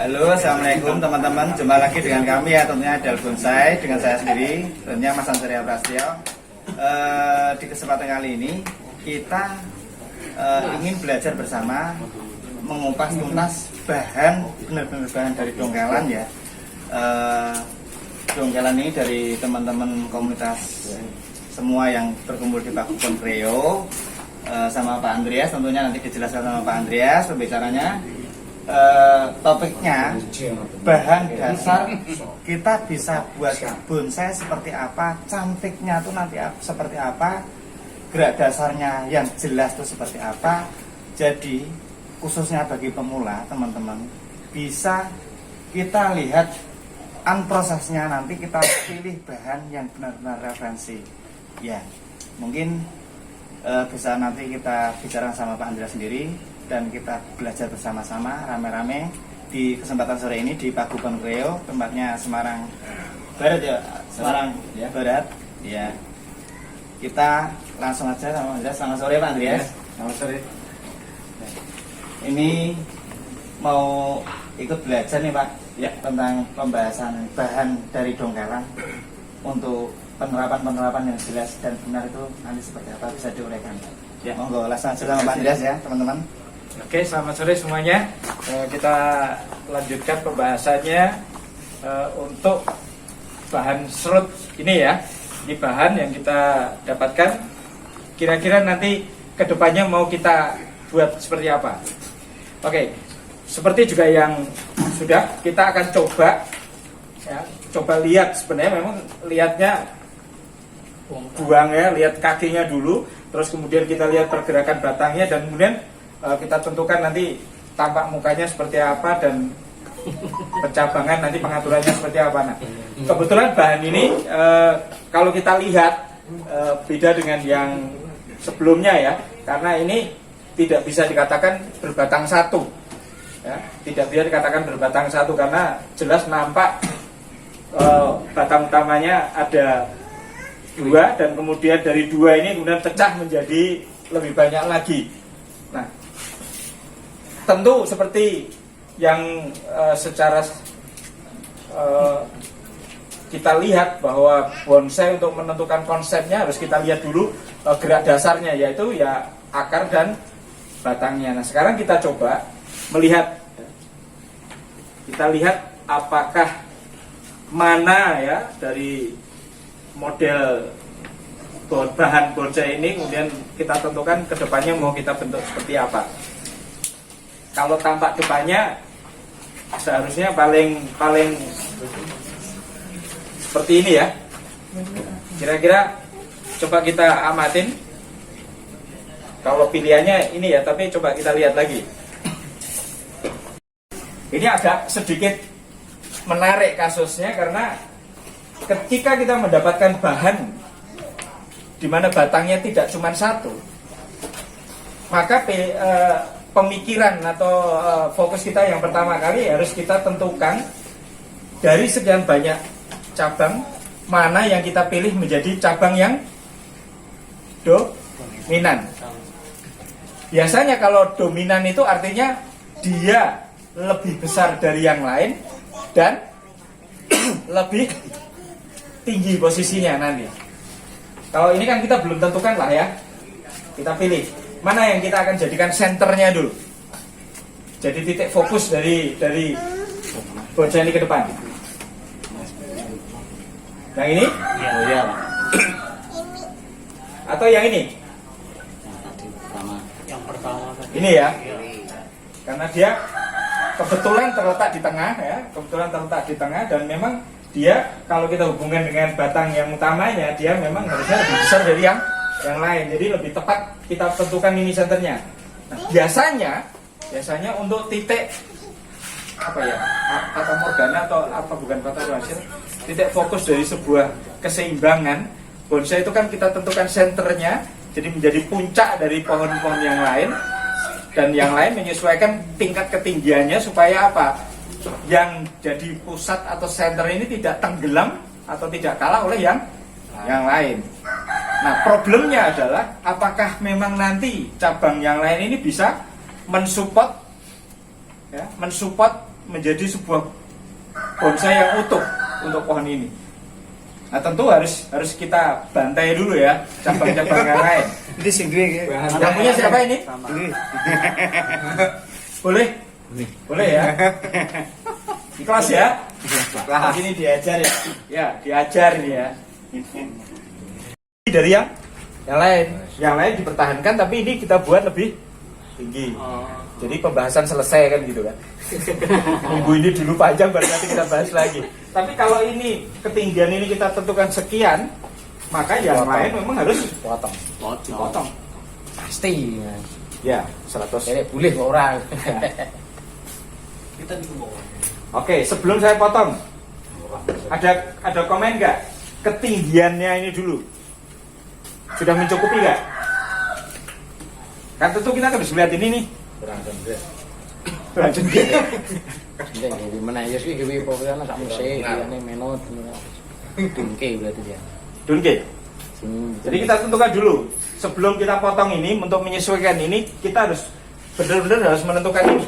Halo, assalamualaikum teman-teman. Jumpa lagi dengan kami ya, tentunya Del Bonsai dengan saya sendiri, tentunya Mas Ansari Prasetyo. Di kesempatan kali ini kita ingin belajar bersama mengupas tuntas bahan, benar-benar bahan dari dongkelan ya. Dongkelan ini dari teman-teman komunitas semua yang berkumpul di Pagupon Kreo, sama Pak Andreas, tentunya nanti dijelaskan sama Pak Andreas pembicaranya. Topiknya bahan dasar kita bisa buat bonsai seperti apa, cantiknya tuh nanti seperti apa, gerak dasarnya yang jelas tuh seperti apa. Jadi khususnya bagi pemula teman-teman, bisa kita lihat prosesnya, nanti kita pilih bahan yang benar-benar referensi ya. Mungkin bisa nanti kita bicara sama Pak Andreas sendiri dan kita belajar bersama-sama rame-rame di kesempatan sore ini di Pagupon Kreo, tempatnya Semarang Barat ya, Semarang ya Barat ya. Kita langsung aja sama Andreas. Selamat sore Pak Andreas. Selamat sore. Ini mau ikut belajar nih Pak ya tentang pembahasan bahan dari dongkelan untuk penerapan yang jelas dan benar itu nanti seperti apa bisa diuraikan. Ya, monggo langsung aja sama Pak Andreas ya teman-teman. Oke, selamat sore semuanya. Kita lanjutkan pembahasannya untuk bahan serut ini ya. Ini bahan yang kita dapatkan. Kira-kira nanti kedepannya mau kita buat seperti apa? Oke, seperti juga yang sudah kita akan coba ya, coba lihat sebenarnya memang lihatnya buang ya, lihat kakinya dulu, terus kemudian kita lihat pergerakan batangnya dan kemudian kita tentukan nanti tampak mukanya seperti apa dan pencabangan nanti pengaturannya seperti apa. Nah, kebetulan bahan ini kalau kita lihat beda dengan yang sebelumnya ya, karena ini tidak bisa dikatakan berbatang satu ya, tidak bisa dikatakan berbatang satu karena jelas nampak batang utamanya ada dua dan kemudian dari dua ini kemudian pecah menjadi lebih banyak lagi. Nah, tentu seperti yang secara kita lihat bahwa bonsai untuk menentukan konsepnya harus kita lihat dulu gerak dasarnya, yaitu ya akar dan batangnya. Nah, sekarang kita coba melihat, kita lihat apakah mana ya dari model bahan bonsai ini kemudian kita tentukan kedepannya mau kita bentuk seperti apa. Kalau tampak depannya seharusnya paling seperti ini ya. Kira-kira coba kita amatin. Kalau pilihannya ini ya, tapi coba kita lihat lagi. Ini agak sedikit menarik kasusnya karena ketika kita mendapatkan bahan di mana batangnya tidak cuma satu, maka pemikiran atau fokus kita yang pertama kali harus kita tentukan dari sekian banyak cabang mana yang kita pilih menjadi cabang yang dominan. Biasanya kalau dominan itu artinya dia lebih besar dari yang lain dan lebih tinggi posisinya nanti. Kalau ini kan kita belum tentukan lah ya. Kita pilih mana yang kita akan jadikan senternya dulu. Jadi titik fokus dari bonsai ini ke depan. Yang ini? Ya. Atau yang ini? Yang pertama. Ini ya. Karena dia kebetulan terletak di tengah ya, dan memang dia kalau kita hubungkan dengan batang yang utamanya, dia memang harusnya lebih besar dari yang lain. Jadi lebih tepat kita tentukan ini senternya. Nah, biasanya untuk titik apa ya, fata morgana atau apa, bukan fata hasil, titik fokus dari sebuah keseimbangan bonsai itu kan kita tentukan senternya, jadi menjadi puncak dari pohon-pohon yang lain, dan yang lain menyesuaikan tingkat ketinggiannya supaya apa, yang jadi pusat atau senter ini tidak tenggelam atau tidak kalah oleh yang lain. Nah, problemnya adalah apakah memang nanti cabang yang lain ini bisa mensupport menjadi sebuah bonsai yang utuh untuk pohon ini. Nah tentu harus kita bantai dulu ya cabang-cabang yang lain. Ini sing duwe. Yang punya siapa ini? Boleh? Boleh ya. Ikhlas ya. Lah ini diajar ya. Ya diajar ini ya. Dari yang lain, dipertahankan tapi ini kita buat lebih tinggi. Jadi pembahasan selesai kan gitu kan. Minggu ini dulu panjang baru nanti kita bahas lagi. Tapi kalau ini ketinggian ini kita tentukan sekian, maka yang lain memang harus dipotong. Pasti. Ya, 100. Ini boleh kok orang. Oke, sebelum saya potong, ada komen nggak? Ketinggiannya ini dulu sudah mencukupi nggak? Kan tentu kita harus melihat ini nih. Kurang jengkel. Jadi mana ya sih hewi pokoknya sak musik, ini menot. Dungke berarti dia. Dunke. Jadi kita tentukan dulu sebelum kita potong ini untuk menyesuaikan ini kita harus benar-benar harus menentukan ini.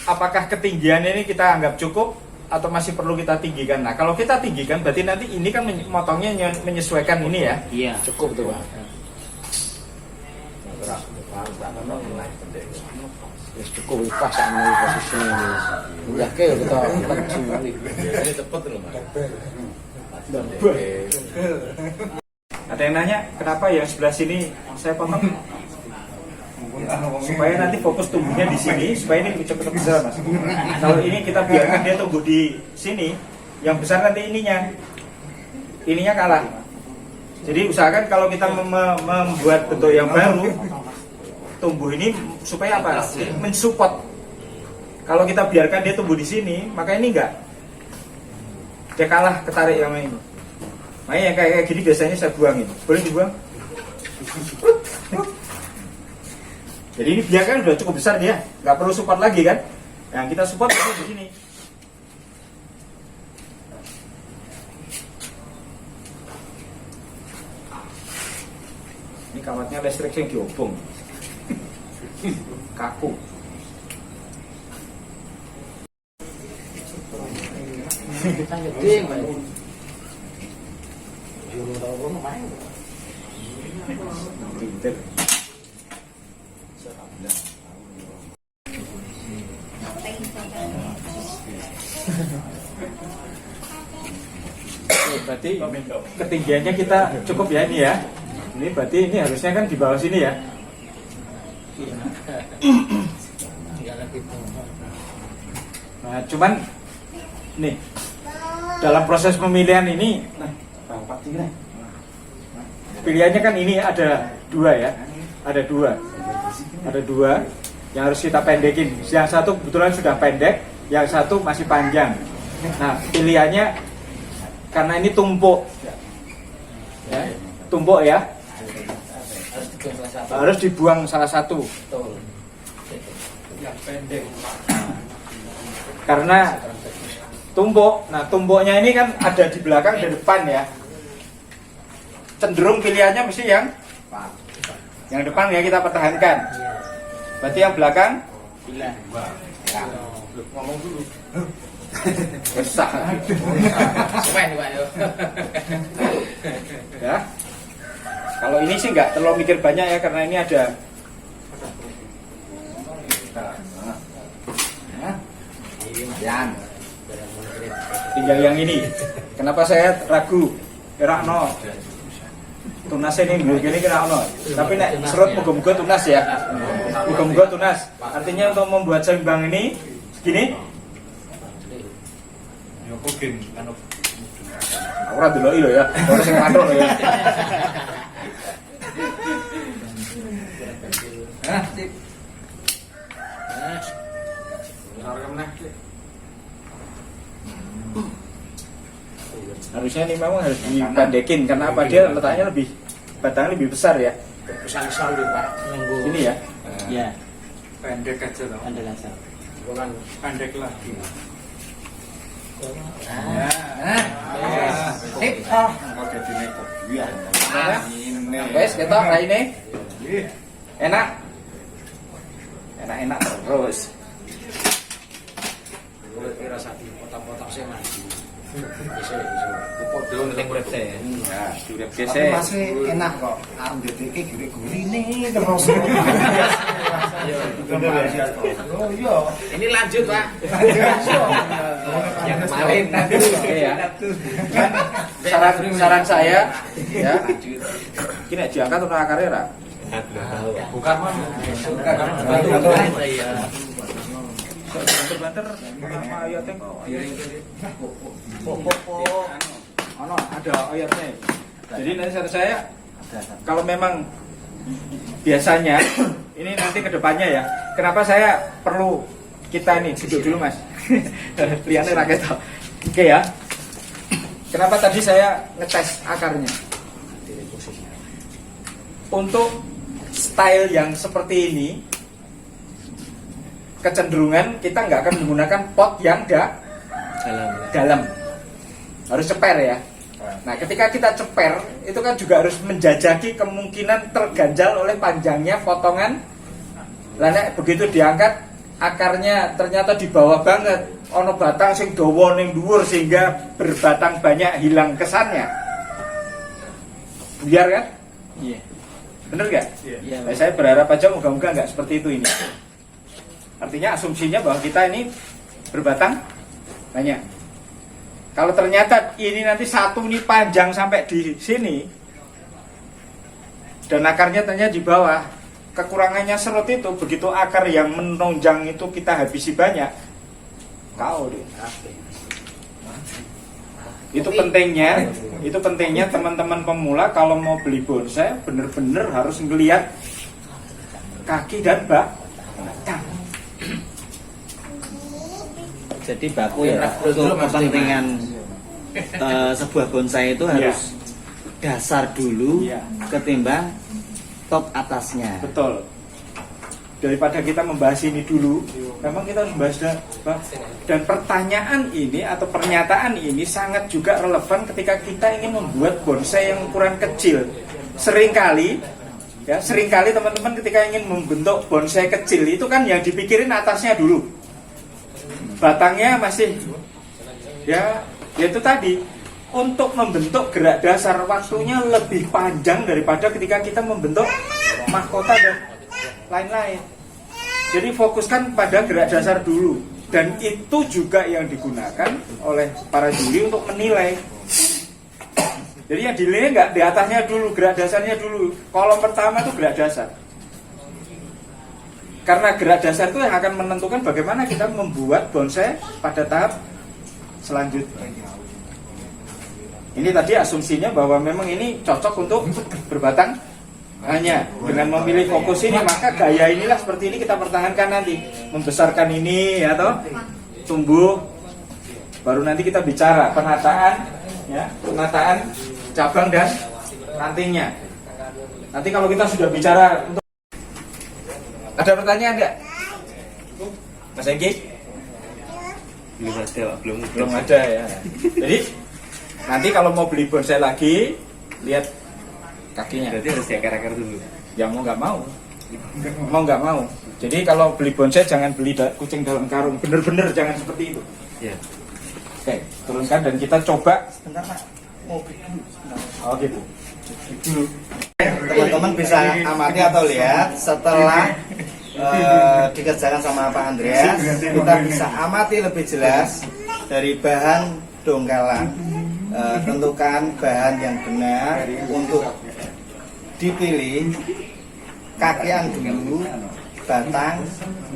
Apakah ketinggian ini kita anggap cukup atau masih perlu kita tinggikan? Nah kalau kita tinggikan berarti nanti ini kan motongnya menyesuaikan ini ya. Iya, cukup tuh Pak. Wis cukup wis pas anu posisinya wis. Ya ke kita laju. Ini cepet lho Mas. Ada yang nanya kenapa yang sebelah sini saya potong? Supaya nanti fokus tumbuhnya di sini, supaya ini cepat besar mas. Kalau ini kita biarkan dia tumbuh di sini, yang besar nanti ininya kalah. Jadi usahakan kalau kita membuat bentuk yang baru, tumbuh ini supaya apa? Mensupport. Kalau kita biarkan dia tumbuh di sini, maka ini enggak. Dia kalah ketarik yang ini. Makanya yang kayak gini biasanya saya buangin. Boleh dibuang? Jadi ini dia kan udah cukup besar dia, nggak perlu support lagi kan? Yang kita support itu di sini. Ini kawatnya listrik yang diobong, kaku. Kita gede Pak. Juru tahu main. Pinter. Berarti ketinggiannya kita cukup ya ini ya. Ini berarti ini harusnya kan di bawah sini ya. Nah, cuman nih dalam proses pemilihan ini, pilihannya kan ini ada dua ya, ada dua yang harus kita pendekin. Yang satu kebetulan sudah pendek, yang satu masih panjang. Nah pilihannya karena ini tumpuk, ya, tumpuk ya, harus dibuang salah satu. Yang pendek. Karena tumpuk, nah tumpuknya ini kan ada di belakang dan depan ya. Cenderung pilihannya mesti yang depan ya kita pertahankan. Berarti yang belakang Gila. ngomong dulu. Besar. Semen Pak yo. Ya. Kalau ini sih nggak terlalu mikir banyak ya karena ini ada. Yang tinggal yang ini. Kenapa saya ragu? Rakno. Tunas ini begini kira ono. Tapi nek serut muga-muga tunas ya. Muga-muga tunas. Artinya untuk membuat seimbang ini segini. Yo kugen anu. Ora deloki lho ya. Ora sing matur lho ya. Hah, sip. Harusnya ini memang harus dipendekin karena apa dia letaknya lebih batangnya lebih besar ya. Besar sekali Pak. Nunggu. Ini ya. Iya. Pendek aja dong. Pendek aja. Bukan pendek lagi. Sip. Oke dine kok. Iya. Wes ketok raine. Enak. Enak-enak terus. rasa dipotong-potong sih maju. Bisa. Podo ning urip saya. Ya, durep Tapi gesek. masih enak kok. Arep ndedeke gurih-gurine terus. Bener ya. Oh iya. Ini lanjut, Pak. Yang kemarin Oke ya. Saran saya ya. Ini diangkat untuk akarnya ra. bukan Mas. Banter-banter sama ayatnya kok. Ono ada ayatnya. Jadi nanti saran saya kalau memang biasanya ini nanti kedepannya ya. Kenapa saya perlu kita ini duduk dulu Mas. Lihatnya rakyat tau. Oke ya. Kenapa tadi saya ngetes akarnya? Untuk style yang seperti ini, kecenderungan kita nggak akan menggunakan pot yang dalam. Harus ceper ya. Nah, ketika kita ceper, itu kan juga harus menjajaki kemungkinan terganjal oleh panjangnya potongan. Lalu begitu diangkat, akarnya ternyata di bawah banget. Ono batang sing dawa ning dhuwur sehingga berbatang banyak hilang kesannya. Biar kan? Iya. Bener gak? Iya. Nah, saya berharap aja moga-moga nggak seperti itu ini. Artinya asumsinya bahwa kita ini berbatang banyak. Kalau ternyata ini nanti satu ini panjang sampai di sini dan akarnya ternyata di bawah, kekurangannya serut itu begitu akar yang menonjang itu kita habisi banyak, kau deh. Itu pentingnya teman-teman pemula kalau mau beli bonsai bener-bener harus ngelihat kaki dan batang. Jadi baku ya untuk kepentingan sebuah bonsai itu harus dasar dulu ketimbang top atasnya. Betul. Daripada kita membahas ini dulu, memang kita harus membahas dan pertanyaan ini atau pernyataan ini sangat juga relevan ketika kita ingin membuat bonsai yang ukuran kecil. Seringkali teman-teman ketika ingin membentuk bonsai kecil itu kan yang dipikirin atasnya dulu. Batangnya masih ya itu tadi untuk membentuk gerak dasar waktunya lebih panjang daripada ketika kita membentuk mahkota dan lain-lain. Jadi fokuskan pada gerak dasar dulu dan itu juga yang digunakan oleh para juri untuk menilai. Jadi yang dinilai nggak di atasnya dulu, gerak dasarnya dulu. Kolom pertama itu gerak dasar. Karena gerak dasar itu yang akan menentukan bagaimana kita membuat bonsai pada tahap selanjutnya. Ini tadi asumsinya bahwa memang ini cocok untuk berbatang hanya dengan memilih fokus ini, maka gaya inilah seperti ini kita pertahankan nanti. Membesarkan ini atau tumbuh, baru nanti kita bicara penataan cabang dan rantingnya. Nanti kalau kita sudah bicara untuk ada pertanyaan enggak? Mas Engki? Belum ada ya. Jadi nanti kalau mau beli bonsai lagi, lihat kakinya. Berarti harus diakar-akar dulu. Ya mau nggak mau. Jadi kalau beli bonsai jangan beli kucing dalam karung. Bener-bener jangan seperti itu. Ya. Oke, turunkan dan kita coba. Sebentar Pak. Mau dulu. Oh gitu. Teman-teman bisa amati atau lihat setelah dikerjakan sama Pak Andreas, kita bisa amati lebih jelas dari bahan dongkalan. Tentukan bahan yang benar untuk dipilih, kakian dulu, batang,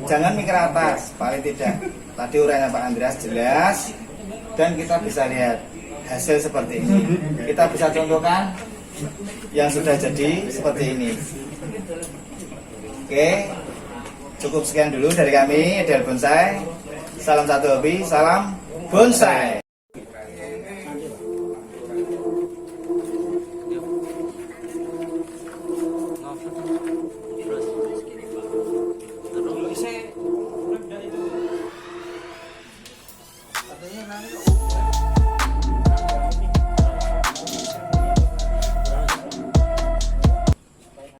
jangan mikir atas, paling tidak. Tadi uraian Pak Andreas jelas dan kita bisa lihat hasil seperti ini. Kita bisa contohkan yang sudah jadi seperti ini. Oke, cukup sekian dulu dari kami, Edel Bonsai. Salam satu hobi, salam bonsai.